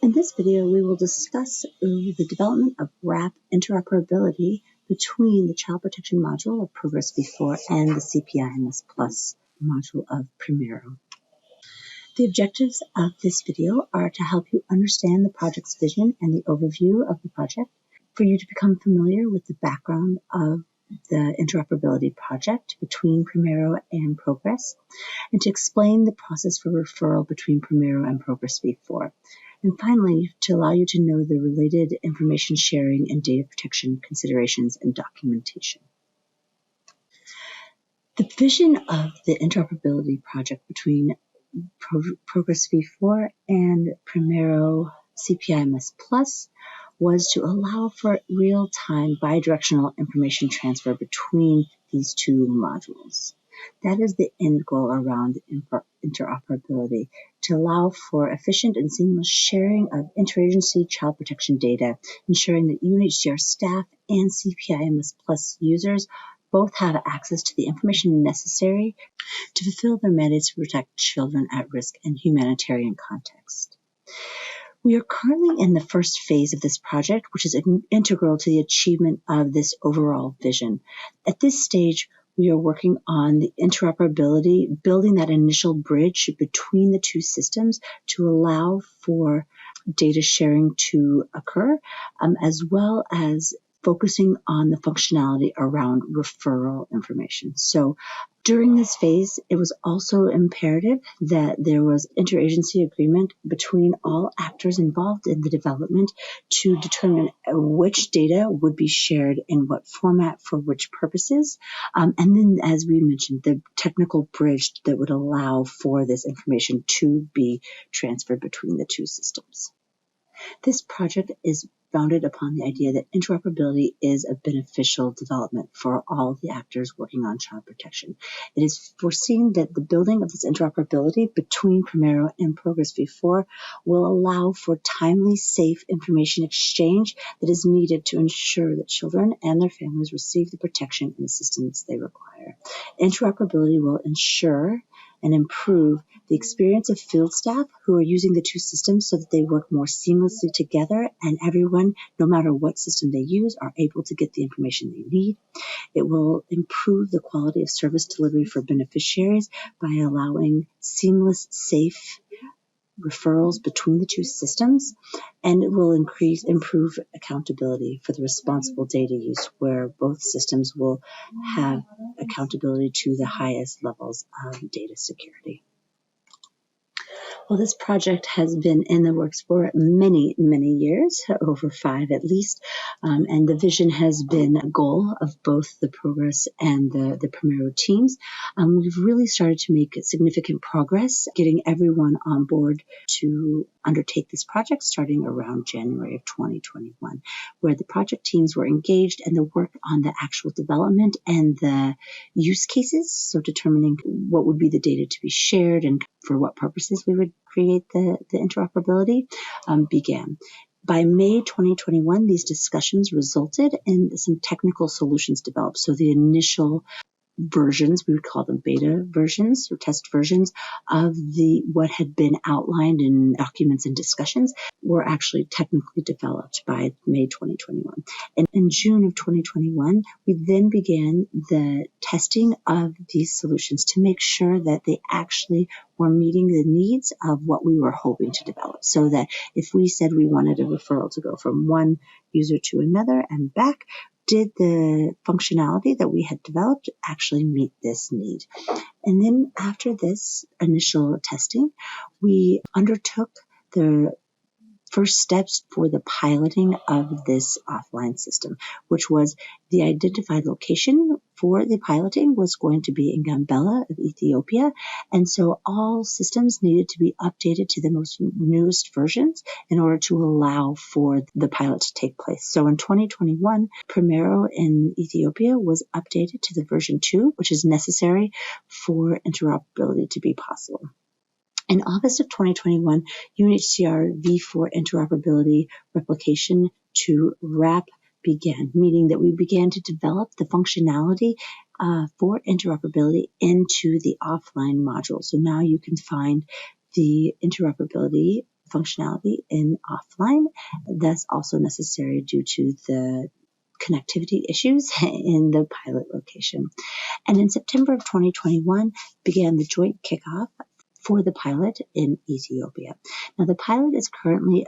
In this video, we will discuss the development of RApp interoperability between the Child Protection module of proGres v4 and the CPIMS Plus module of Primero. The objectives of this video are to help you understand the project's vision and the overview of the project, for you to become familiar with the background of the interoperability project between Primero and proGres, and to explain the process for referral between Primero and proGres v4. And finally, to allow you to know the related information sharing and data protection considerations and documentation. The vision of the interoperability project between proGres v4 and Primero CPIMS Plus was to allow for real-time bidirectional information transfer between these two modules. That is the end goal around interoperability, to allow for efficient and seamless sharing of interagency child protection data, ensuring that UNHCR staff and CPIMS Plus users both have access to the information necessary to fulfill their mandates to protect children at risk in humanitarian context. We are currently in the first phase of this project, which is integral to the achievement of this overall vision. At this stage, we are working on the interoperability, building that initial bridge between the two systems to allow for data sharing to occur, as well as focusing on the functionality around referral information. So during this phase, it was also imperative that there was interagency agreement between all actors involved in the development to determine which data would be shared in what format for which purposes. And then, as we mentioned, the technical bridge that would allow for this information to be transferred between the two systems. This project is founded upon the idea that interoperability is a beneficial development for all the actors working on child protection. It is foreseen that the building of this interoperability between Primero and proGres v4 will allow for timely, safe information exchange that is needed to ensure that children and their families receive the protection and assistance they require. Interoperability will ensure and improve the experience of field staff who are using the two systems so that they work more seamlessly together and everyone, no matter what system they use, are able to get the information they need. It will improve the quality of service delivery for beneficiaries by allowing seamless, safe referrals between the two systems, and it will improve accountability for the responsible data use, where both systems will have accountability to the highest levels of data security. Well, this project has been in the works for many, many years, over 5 at least, and the vision has been a goal of both the proGres and the Primero teams. We've really started to make significant progress getting everyone on board to undertake this project starting around January of 2021, where the project teams were engaged in the work on the actual development and the use cases, so determining what would be the data to be shared and for what purposes we would create the interoperability began. By May 2021, these discussions resulted in some technical solutions developed. So the initial versions, we would call them beta versions or test versions of what had been outlined in documents and discussions, were actually technically developed by May 2021. And in June of 2021, we then began the testing of these solutions to make sure that they actually were meeting the needs of what we were hoping to develop. So that if we said we wanted a referral to go from one user to another and back, did the functionality that we had developed actually meet this need? And then after this initial testing, we undertook the first steps for the piloting of this offline system, which was the identified location for the piloting was going to be in Gambela of Ethiopia. And so all systems needed to be updated to the most newest versions in order to allow for the pilot to take place. So in 2021, Primero in Ethiopia was updated to the version 2, which is necessary for interoperability to be possible. In August of 2021, UNHCR v4 interoperability replication to RApp began, meaning that we began to develop the functionality for interoperability into the offline module. So now you can find the interoperability functionality in offline. That's also necessary due to the connectivity issues in the pilot location. And in September of 2021 began the joint kickoff for the pilot in Ethiopia. Now, the pilot is currently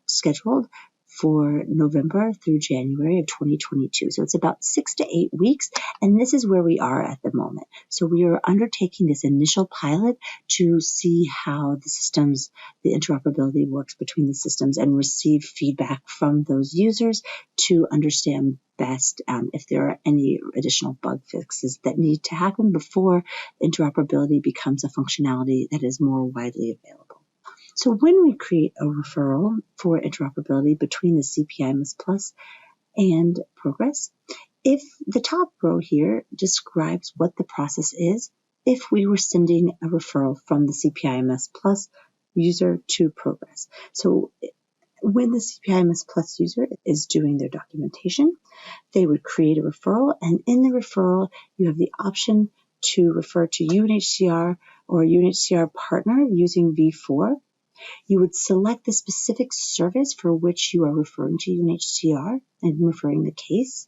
scheduled for November through January of 2022. So it's about 6 to 8 weeks, and this is where we are at the moment. So we are undertaking this initial pilot to see how the systems, the interoperability works between the systems, and receive feedback from those users to understand best if there are any additional bug fixes that need to happen before interoperability becomes a functionality that is more widely available. So when we create a referral for interoperability between the CPIMS Plus and proGres, if the top row here describes what the process is, if we were sending a referral from the CPIMS Plus user to proGres. So when the CPIMS Plus user is doing their documentation, they would create a referral, and in the referral, you have the option to refer to UNHCR or UNHCR partner using V4. You would select the specific service for which you are referring to UNHCR and referring the case,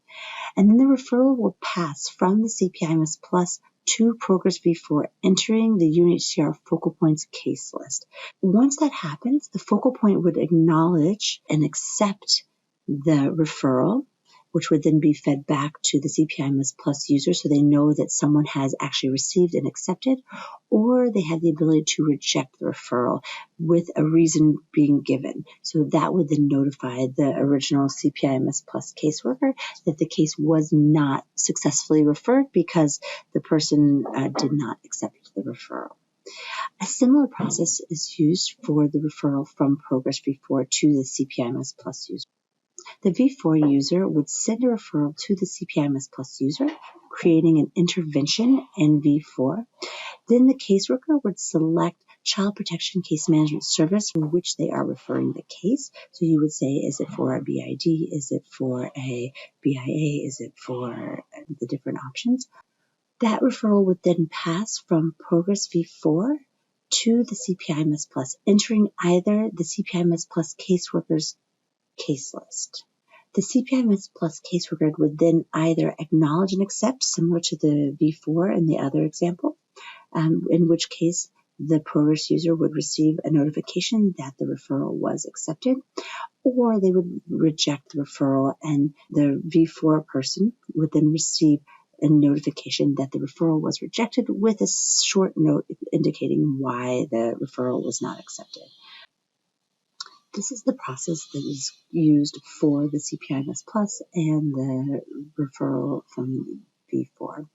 and then the referral will pass from the CPIMS Plus to proGres V4, entering the UNHCR focal points case list. Once that happens, the focal point would acknowledge and accept the referral, which would then be fed back to the CPIMS Plus user so they know that someone has actually received and accepted, or they have the ability to reject the referral with a reason being given. So that would then notify the original CPIMS Plus caseworker that the case was not successfully referred because the person did not accept the referral. A similar process is used for the referral from proGres V4 to the CPIMS Plus user. The V4 user would send a referral to the CPIMS Plus user, creating an intervention in V4. Then the caseworker would select Child Protection Case Management Service for which they are referring the case. So you would say, is it for a BID? Is it for a BIA? Is it for the different options? That referral would then pass from proGres V4 to the CPIMS Plus, entering either the CPIMS Plus caseworker's case list. The CPIMS Plus caseworker would then either acknowledge and accept, similar to the V4 in the other example, in which case the proGres user would receive a notification that the referral was accepted, or they would reject the referral and the V4 person would then receive a notification that the referral was rejected with a short note indicating why the referral was not accepted. This is the process that is used for the CPIMS Plus and the referral from V4.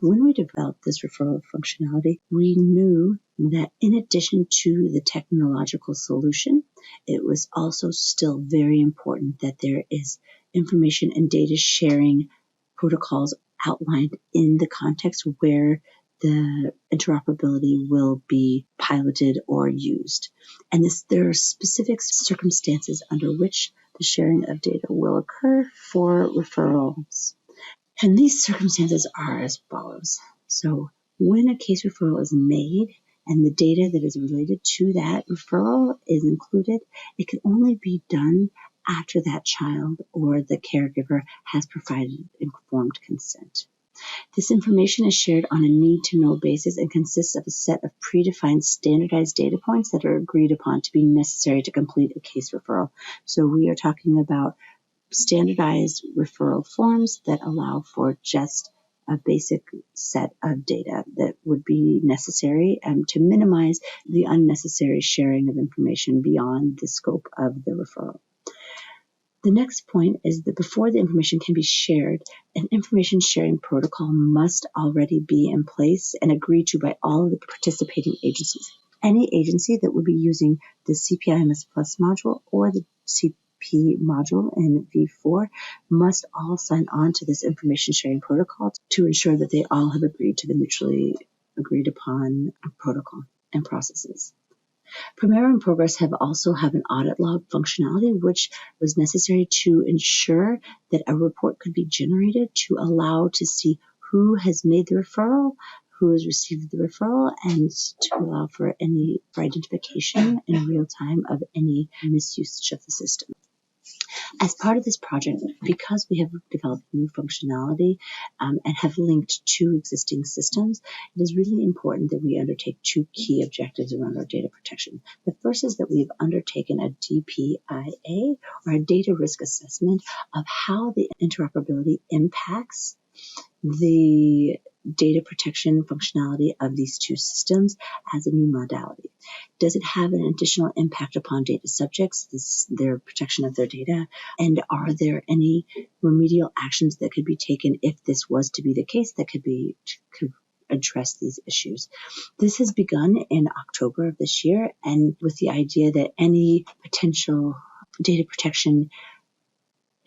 When we developed this referral functionality, we knew that in addition to the technological solution, it was also still very important that there is information and data sharing protocols outlined in the context where the interoperability will be piloted or used. And there are specific circumstances under which the sharing of data will occur for referrals. And these circumstances are as follows. So when a case referral is made and the data that is related to that referral is included, it can only be done after that child or the caregiver has provided informed consent. This information is shared on a need-to-know basis and consists of a set of predefined standardized data points that are agreed upon to be necessary to complete a case referral. So we are talking about standardized referral forms that allow for just a basic set of data that would be necessary to minimize the unnecessary sharing of information beyond the scope of the referral. The next point is that before the information can be shared, an information sharing protocol must already be in place and agreed to by all of the participating agencies. Any agency that would be using the CPIMS Plus module or the CP module in V4 must all sign on to this information sharing protocol to ensure that they all have agreed to the mutually agreed upon protocol and processes. Primero and proGres also have an audit log functionality, which was necessary to ensure that a report could be generated to allow to see who has made the referral, who has received the referral and to allow for identification in real time of any misuse of the system. As part of this project, because we have developed new functionality and have linked two existing systems, it is really important that we undertake two key objectives around our data protection. The first is that we've undertaken a DPIA, or a data risk assessment, of how the interoperability impacts the data protection functionality of these two systems as a new modality. Does it have an additional impact upon data subjects, their protection of their data? And are there any remedial actions that could be taken if this was to be the case that could address these issues? This has begun in October of this year, and with the idea that any potential data protection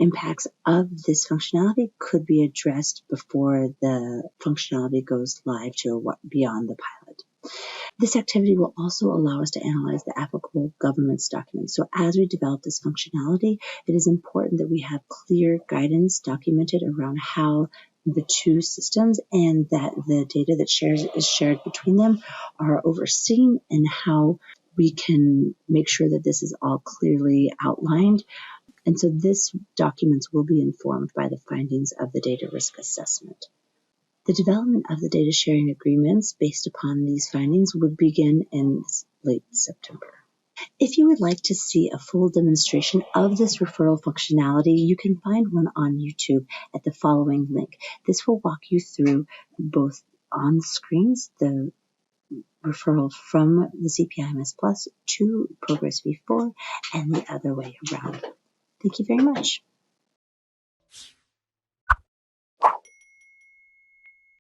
impacts of this functionality could be addressed before the functionality goes live to beyond the pilot. This activity will also allow us to analyze the applicable governance documents. So as we develop this functionality, it is important that we have clear guidance documented around how the two systems and that the data that is shared between them are overseen, and how we can make sure that this is all clearly outlined. And so this documents will be informed by the findings of the data risk assessment. The development of the data sharing agreements based upon these findings would begin in late September. If you would like to see a full demonstration of this referral functionality, you can find one on YouTube at the following link. This will walk you through both on screens the referral from the CPIMS Plus to proGres v4 and the other way around. Thank you very much.